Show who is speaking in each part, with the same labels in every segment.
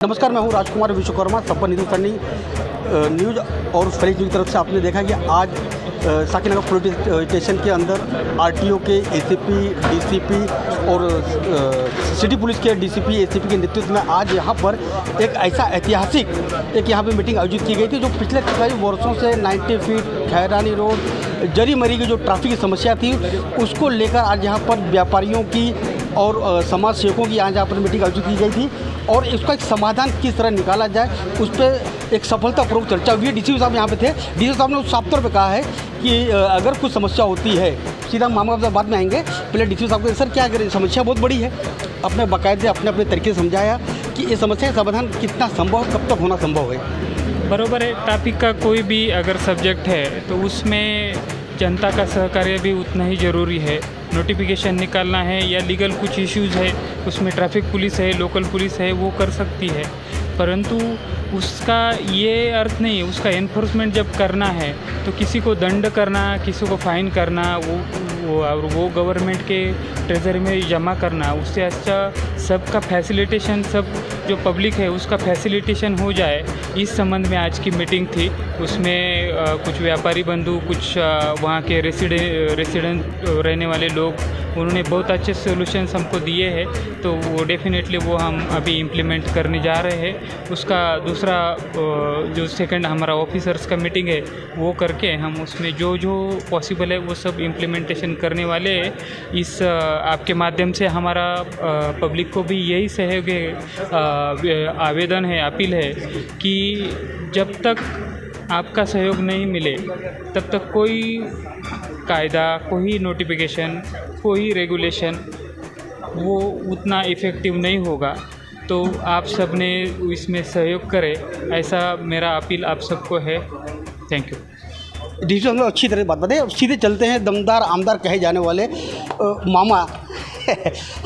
Speaker 1: नमस्कार, मैं हूं राजकुमार विश्वकर्मा। सपन हिंदुस्तानी न्यूज़ और फ्रेश न्यूज़ की तरफ से आपने देखा कि आज साकीनगर पुलिस स्टेशन के अंदर आरटीओ के एसीपी, डीसीपी और सिटी पुलिस के डीसीपी, एसीपी के नेतृत्व में आज यहां पर एक ऐसा ऐतिहासिक यहां पे मीटिंग आयोजित की गई थी, जो पिछले कई वर्षों से 90 फीट खैरानी रोड, जरी मरी की जो ट्रैफिक की समस्या थी, उसको लेकर आज यहाँ पर व्यापारियों की और समाज सेवकों की यहाँ पर मीटिंग आयोजित की गई थी और इसका एक समाधान किस तरह निकाला जाए, उस पर एक सफलतापूर्वक चर्चा हुई है। डीसीपी साहब यहाँ पे थे। डीसीपी साहब ने साफ तौर पे कहा है कि अगर कुछ समस्या होती है, सीधा मामला साहब बाद में आएंगे, पहले डीसीपी साहब को सर क्या करें, समस्या बहुत बड़ी है, अपने बाकायदे अपने तरीके से समझाया कि ये समस्या का समाधान कितना संभव, कब तक होना संभव है।
Speaker 2: बरोबर है। टॉपिक का कोई भी अगर सब्जेक्ट है तो उसमें जनता का सहकार्य भी उतना ही ज़रूरी है। नोटिफिकेशन निकालना है या लीगल कुछ इश्यूज़ है, उसमें ट्रैफिक पुलिस है, लोकल पुलिस है, वो कर सकती है, परंतु उसका ये अर्थ नहीं, उसका एनफोर्समेंट जब करना है तो किसी को दंड करना, किसी को फ़ाइन करना, वो गवर्नमेंट के ट्रेजरी में जमा करना, उससे अच्छा सबका फैसिलिटेशन, सब जो पब्लिक है उसका फैसिलिटेशन हो जाए, इस संबंध में आज की मीटिंग थी। उसमें कुछ व्यापारी बंधु, कुछ वहाँ के रेसिडेंट रहने वाले लोग, उन्होंने बहुत अच्छे सॉल्यूशंस हमको दिए हैं, तो वो डेफिनेटली वो हम अभी इम्प्लीमेंट करने जा रहे हैं। उसका दूसरा जो सेकंड हमारा ऑफिसर्स का मीटिंग है, वो करके हम उसमें जो पॉसिबल है वो सब इम्प्लीमेंटेशन करने वाले हैं। इस आपके माध्यम से हमारा पब्लिक को भी यही सहयोग आवेदन है, अपील है कि जब तक आपका सहयोग नहीं मिले तब तक कोई कायदा, कोई नोटिफिकेशन, कोई रेगुलेशन वो उतना इफ़ेक्टिव नहीं होगा। तो आप सब ने इसमें सहयोग करें, ऐसा मेरा अपील आप सबको है। Thank you.
Speaker 1: डीसी हम लोग अच्छी तरह बात बताएं। सीधे चलते हैं दमदार आमदार कहे जाने वाले मामा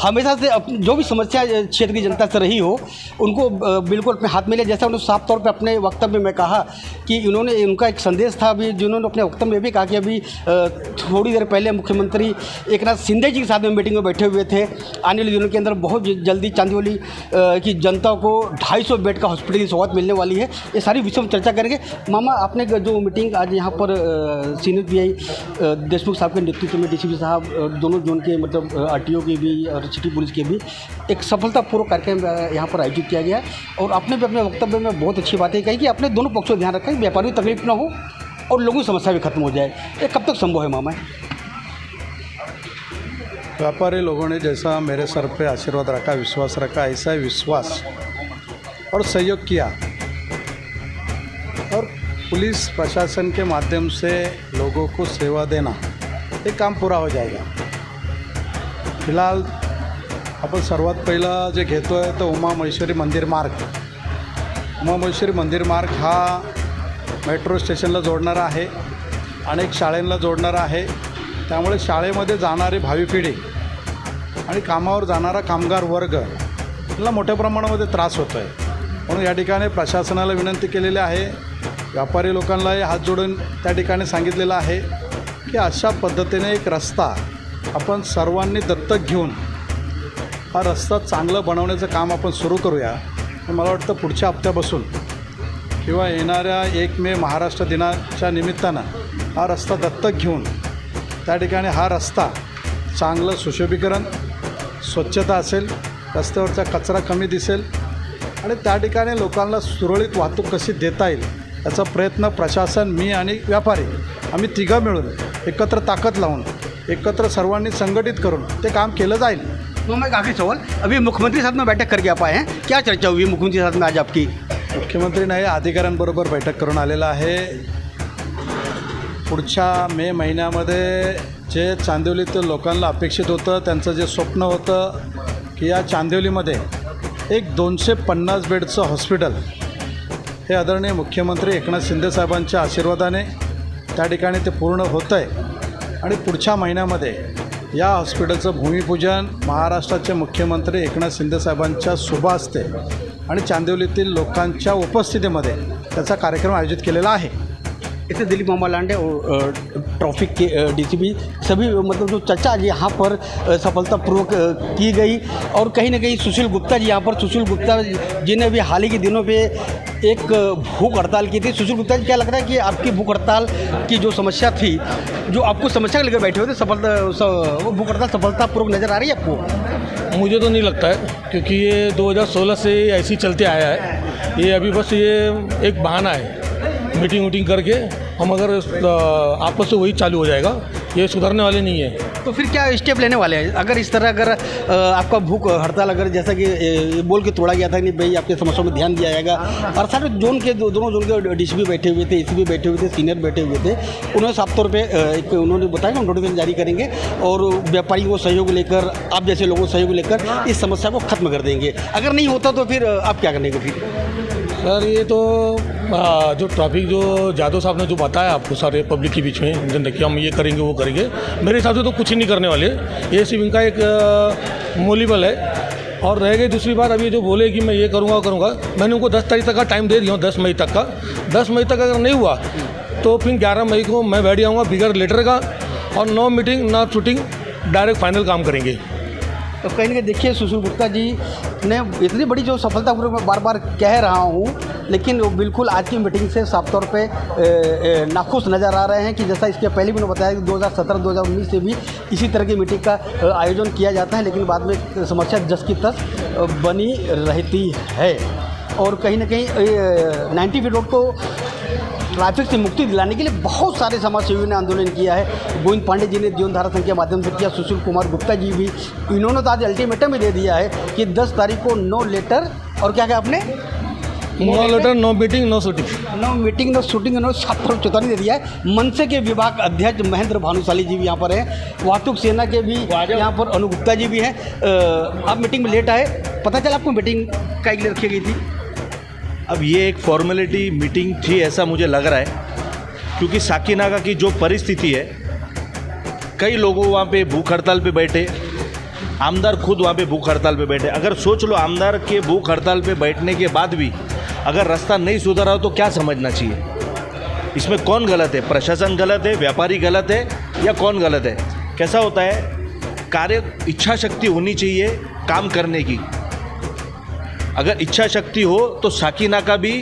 Speaker 1: हमेशा से जो भी समस्या क्षेत्र की जनता से रही हो, उनको बिल्कुल अपने हाथ में ले। जैसा उन्होंने साफ तौर पे अपने वक्तव्य में कहा कि उनका एक संदेश था अभी, जिन्होंने अपने वक्तव्य में भी कहा कि अभी थोड़ी देर पहले मुख्यमंत्री एकनाथ शिंदे जी के साथ में मीटिंग में बैठे हुए थे। आने वाले दिनों के अंदर बहुत जल्दी चांदीवली की जनता को 250 बेड का हॉस्पिटल की सौगात मिलने वाली है। ये सारी विषय में चर्चा करेंगे। मामा, आपने जो मीटिंग आज यहाँ पर सीनियर पीआई देशमुख साहब के नेतृत्व में, डीसीपी साहब, दोनों जोन के मतलब आरटीओ भी और सिटी पुलिस के भी एक सफलतापूर्वक कार्यक्रम यहाँ पर आयोजित किया गया और आपने भी अपने वक्तव्य में बहुत अच्छी बातें कही कि अपने दोनों पक्षों का ध्यान रखें, व्यापारियों को तकलीफ ना हो और लोगों की समस्या भी खत्म हो जाए। ये कब तक संभव है मामा?
Speaker 3: व्यापारी लोगों ने जैसा मेरे सर पे आशीर्वाद रखा, विश्वास रखा, ऐसा ही विश्वास और सहयोग किया और पुलिस प्रशासन के माध्यम से लोगों को सेवा देना, ये काम पूरा हो जाएगा। फिलहाल आपण सर्वात पहिला जे घेतो आहे तो उमा महेश्वरी मंदिर मार्ग. उमा महेश्वरी मंदिर मार्ग हा मेट्रो स्टेशनला जोडणारा आहे, अनेक शाळांना जोडणारा आहे. त्यामुळे शाळेमध्ये जाणारी भावी पिढी आणि कामावर जाणारा कामगार वर्ग याला मोठ्या प्रमाणामध्ये त्रास होतो आहे. म्हणून या ठिकाणी प्रशासनाला विनंती केलेली आहे, व्यापारी लोकांनाही हात जोडून त्या ठिकाणी सांगितलेलं आहे की अशा पद्धतीने एक रस्ता आपण सर्वांनी दत्तक घेऊन हा रस्ता चांगलं बनवण्याचं काम आपण सुरू करूया. मला वाटतं पुढच्या हप्त्यापासून किंवा येणाऱ्या 1 मे महाराष्ट्र दिनाच्या निमित्तानं हा रस्ता दत्तक घेऊन त्या ठिकाणी हा रस्ता चांगलं सुशोभीकरण, स्वच्छता असेल, रस्त्यावरचा कचरा कमी दिसेल आणि त्या ठिकाणी लोकांना सुरळीत वाहतूक कशी देता येईल याचा प्रयत्न प्रशासन, मी आणि व्यापारी आम्ही तिघं मिळून एकत्र ताकद लावून एकत्र सर्वांनी संगठित करून ते काम केलं जाईल.
Speaker 1: तो मैं आखिरी सवाल, अभी मुख्यमंत्री साथ में बैठक करके आप आए हैं, क्या चर्चा हुई मुख्यमंत्री साथ में आज आपकी?
Speaker 3: मुख्यमंत्री नाही, अधिकाऱ्यांबरोबर बैठक करून आलेला आहे. पुढच्या मे महिन्यामध्ये जे चांदिवलीतील लोकांना अपेक्षित होतं, त्यांचं जे स्वप्न होतं की या चांदिवलीमध्ये एक 250 बेडचं हॉस्पिटल, हे आदरणीय मुख्यमंत्री एकनाथ शिंदे साहेबांच्या आशीर्वादाने त्या ठिकाणी ते पूर्ण होतं आहे. आणि पुढच्या महिन्यामध्ये या हॉस्पिटलचं भूमिपूजन महाराष्ट्राचे मुख्यमंत्री एकनाथ शिंदे साहेबांच्या शुभ हस्ते आणि चांदिवलीतील लोकांच्या उपस्थितीमध्ये त्याचा कार्यक्रम आयोजित केलेला आहे.
Speaker 1: इससे दिलीप मामा लांडे और ट्रैफिक के डीसीपी सभी मतलब जो चर्चा यहाँ पर सफलतापूर्वक की गई। और कहीं ना कहीं सुशील गुप्ता जी यहाँ पर, सुशील गुप्ता जी ने भी हाल ही के दिनों पे एक भूख हड़ताल की थी। सुशील गुप्ता जी, क्या लग रहा है कि आपकी भूख हड़ताल की जो समस्या थी, जो आपको समस्या लेकर बैठे हुए थे, वो भूख हड़ताल सफलतापूर्वक नज़र आ रही है आपको?
Speaker 4: मुझे तो नहीं लगता है, क्योंकि ये 2016 से ऐसे ही चलते आया है। ये अभी बस ये एक बहाना है, मीटिंग वूटिंग करके हम अगर आपस से वही चालू हो जाएगा, ये सुधरने वाले नहीं है।
Speaker 1: तो फिर क्या स्टेप लेने वाले हैं अगर इस तरह अगर आपका भूख हड़ताल अगर जैसा कि बोल के तोड़ा गया था नहीं भाई आपके समस्याओं में ध्यान दिया जाएगा, और सारे जोन के दोनों जोन के डीसीपी बैठे हुए थे, एसीपी बैठे हुए थे, सीनियर बैठे हुए थे, उन्होंने साफ तौर पे एक उन्होंने बताया कि नोटिफिकेशन जारी करेंगे और व्यापारियों को सहयोग लेकर, आप जैसे लोगों को सहयोग लेकर इस समस्या को खत्म कर देंगे। अगर नहीं होता तो फिर आप क्या करेंगे फिर?
Speaker 4: सर ये तो जो ट्रैफिक जो यादव साहब ने जो बताया आपको सारे पब्लिक के बीच में जनता कि हम ये करेंगे वो करेंगे, मेरे हिसाब से तो कुछ ही नहीं करने वाले। ये सिर्फ इनका एक मोलीबल है। और रह गई दूसरी बात, अभी जो बोले कि मैं ये करूँगा, मैंने उनको 10 तारीख तक का टाइम दे दिया हूँ, 10 मई तक का। 10 मई तक अगर नहीं हुआ तो फिर 11 मई को मैं बैठ जाऊँगा बिगर लेटर का, और नो मीटिंग ना शूटिंग, डायरेक्ट फाइनल काम करेंगे।
Speaker 1: तो कहीं ना कहीं देखिए सुशील गुप्ता जी ने इतनी बड़ी जो सफलतापूर्वक मैं बार बार कह रहा हूँ, लेकिन वो बिल्कुल आज की मीटिंग से साफ तौर पे नाखुश नज़र आ रहे हैं कि जैसा इसके पहले भी उन्होंने बताया कि 2017-2019 से भी इसी तरह की मीटिंग का आयोजन किया जाता है, लेकिन बाद में समस्या जस की तस बनी रहती है। और कहीं ना कहीं 90 फीट रोड को ट्रैफिक से मुक्ति दिलाने के लिए बहुत सारे समाजसेवियों ने आंदोलन किया है। गोविंद पांडे जी ने जीवनधारा संघ के माध्यम से किया, सुशील कुमार गुप्ता जी भी, इन्होंने तो आज अल्टीमेटम भी दे दिया है कि 10 तारीख को नो लेटर और क्या आपने
Speaker 4: no letter, no meeting, no shooting,
Speaker 1: no meeting, no shooting, no साफ तौर चेतावनी दे दिया है। मनसे के विभाग अध्यक्ष महेंद्र भानुशाली जी भी यहाँ पर हैं, वाहतुक सेना के भी यहाँ पर अनु गुप्ता जी भी हैं। आप मीटिंग में लेट आए, पता चला आपको मीटिंग का लिए रखी गई थी?
Speaker 5: अब ये एक फॉर्मेलिटी मीटिंग थी ऐसा मुझे लग रहा है, क्योंकि साकीनागा की जो परिस्थिति है, कई लोगों वहाँ पे भूख हड़ताल पे बैठे, आमदार खुद वहाँ पे भूख हड़ताल पे बैठे। अगर सोच लो आमदार के भूख हड़ताल पे बैठने के बाद भी अगर रास्ता नहीं सुधरा हो तो क्या समझना चाहिए? इसमें कौन गलत है? प्रशासन गलत है, व्यापारी गलत है, या कौन गलत है? कैसा होता है, कार्य इच्छा शक्ति होनी चाहिए काम करने की। अगर इच्छा शक्ति हो तो साकीनाका भी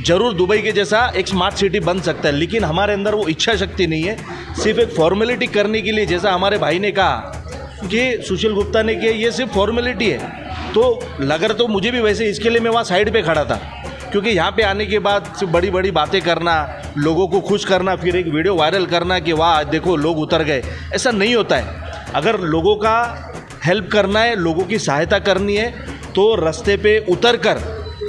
Speaker 5: जरूर दुबई के जैसा एक स्मार्ट सिटी बन सकता है, लेकिन हमारे अंदर वो इच्छा शक्ति नहीं है। सिर्फ एक फॉर्मेलिटी करने के लिए, जैसा हमारे भाई ने कहा कि सुशील गुप्ता ने किया, ये सिर्फ फॉर्मेलिटी है। तो लग रहा तो मुझे भी वैसे, इसके लिए मैं वहाँ साइड पे खड़ा था, क्योंकि यहाँ पे आने के बाद सिर्फ बड़ी बड़ी बातें करना, लोगों को खुश करना, फिर एक वीडियो वायरल करना कि वाह देखो लोग उतर गए, ऐसा नहीं होता है। अगर लोगों का हेल्प करना है, लोगों की सहायता करनी है, तो रास्ते पे उतर कर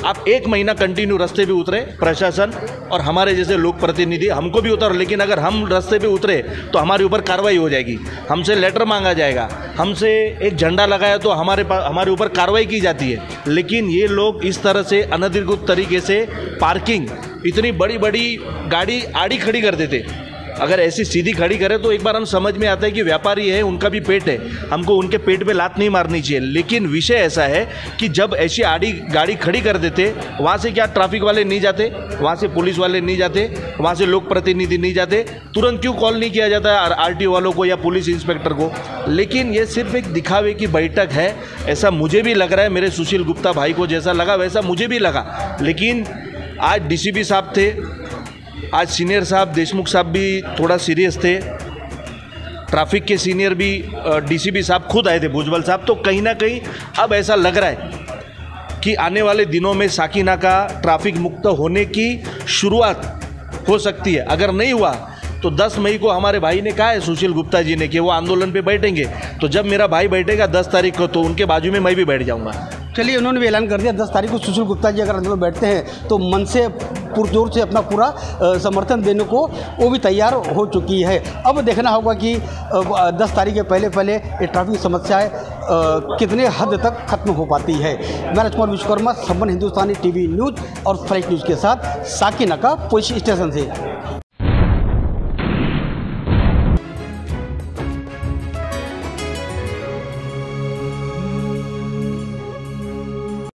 Speaker 5: आप 1 महीना कंटिन्यू रास्ते पे उतरे, प्रशासन और हमारे जैसे लोक प्रतिनिधि, हमको भी उतर, लेकिन अगर हम रास्ते पे उतरे तो हमारे ऊपर कार्रवाई हो जाएगी, हमसे लेटर मांगा जाएगा, हमसे एक झंडा लगाया तो हमारे ऊपर कार्रवाई की जाती है। लेकिन ये लोग इस तरह से अनधिकृत तरीके से पार्किंग, इतनी बड़ी बड़ी गाड़ी आड़ी खड़ी कर देते। अगर ऐसी सीधी खड़ी करें तो एक बार हम समझ में आता है कि व्यापारी है, उनका भी पेट है, हमको उनके पेट पे लात नहीं मारनी चाहिए। लेकिन विषय ऐसा है कि जब ऐसी आड़ी गाड़ी खड़ी कर देते, वहाँ से क्या ट्रैफिक वाले नहीं जाते, वहाँ से पुलिस वाले नहीं जाते, वहाँ से लोक प्रतिनिधि नहीं जाते, तुरंत क्यों कॉल नहीं किया जाता है आरटीओ वालों को या पुलिस इंस्पेक्टर को? लेकिन ये सिर्फ एक दिखावे की बैठक है, ऐसा मुझे भी लग रहा है। मेरे सुशील गुप्ता भाई को जैसा लगा वैसा मुझे भी लगा। लेकिन आज डीसीपी साहब थे, आज सीनियर साहब देशमुख साहब भी थोड़ा सीरियस थे, ट्रैफिक के सीनियर भी डीसीपी साहब खुद आए थे, भुजबल साहब। तो कहीं ना कहीं अब ऐसा लग रहा है कि आने वाले दिनों में साकीनाका ट्रैफिक मुक्त होने की शुरुआत हो सकती है। अगर नहीं हुआ तो 10 मई को हमारे भाई ने कहा है, सुशील गुप्ता जी ने, कि वो आंदोलन पे बैठेंगे। तो जब मेरा भाई बैठेगा 10 तारीख को, तो उनके बाजू में मैं भी बैठ जाऊँगा।
Speaker 1: चलिए, उन्होंने भी ऐलान कर दिया 10 तारीख को सुशील गुप्ता जी अगर आंदोलन बैठते हैं तो मन से पुरजोर से अपना पूरा समर्थन देने को वो भी तैयार हो चुकी है। अब देखना होगा कि 10 तारीख के पहले ये ट्रैफिक समस्याएं कितने हद तक खत्म हो पाती है। मैं राजकुमार विश्वकर्मा, संबंध हिंदुस्तानी टीवी न्यूज़ और फ्लैश न्यूज़ के साथ साकीनाका पुलिस स्टेशन से।